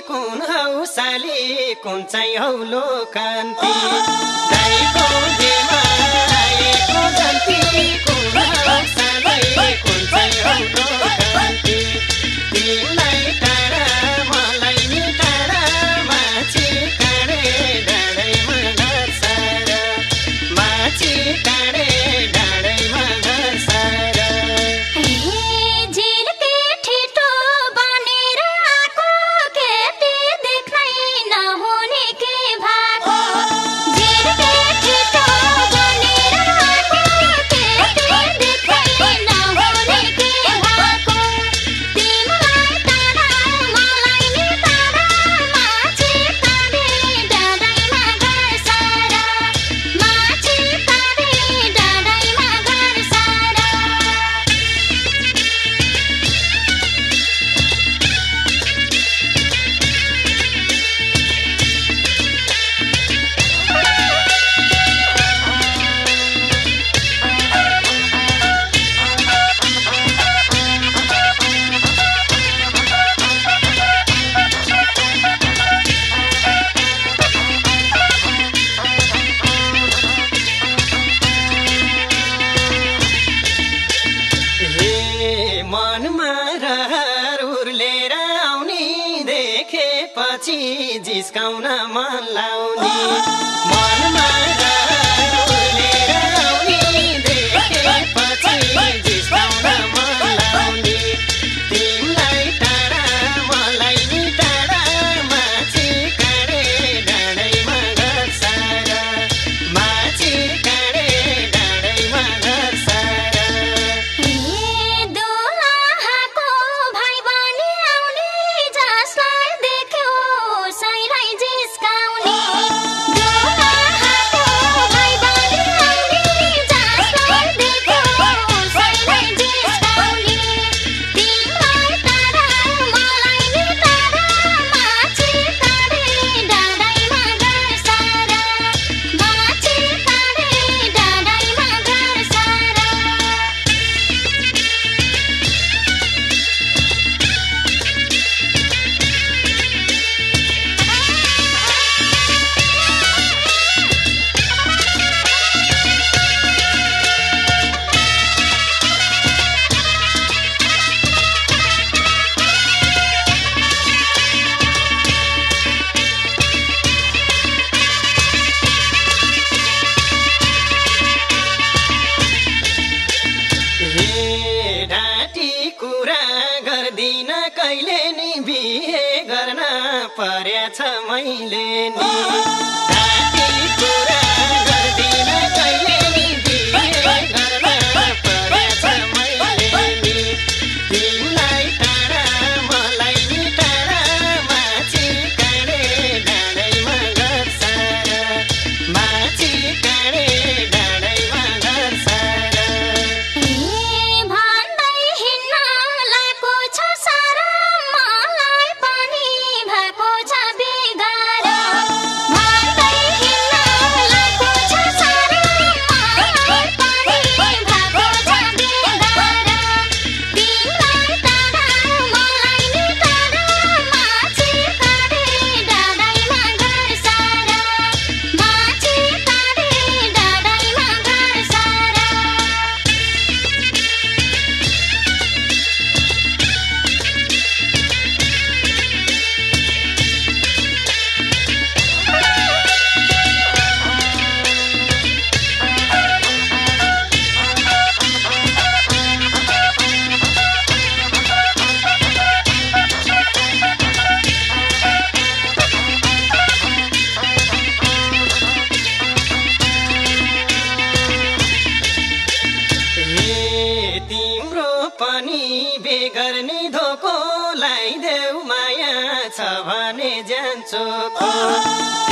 कुन हौ साली कुन चाहिँ हौ लोकान्ती दाइको बेमाएको जन्ती कुन हौ साली कुन चाहिँ हौ लोकान्ती तिमीलाई टाढा मलाई नि टाढा माछी काँडे डाँडैमा घर सारा माछी काँडे डाँडैमा घर सारा जिस्काउन मन लाउने मनमा उर्लेर आउने देखेपछि जिस्काउन मन लाउने तिमीलाई टाढा मलाई नि टाढा माछी काँडे डाँडैमा घर सारा माछी काँडे डाँडैमा घर सारा परेछ मैले नि राति कुरा गर्दिन कहिले नि बिहे गर्न परेछ मैले नि तिमीलाई टाढा मलाई नि टाढा माछी काँडे डाँडैमा घर सारा माछी काँडे डाँडैमा घर सारा भएको छ बिगार भन्दै हिँड्न ल्याइदेऊ माया छ भने जान्छु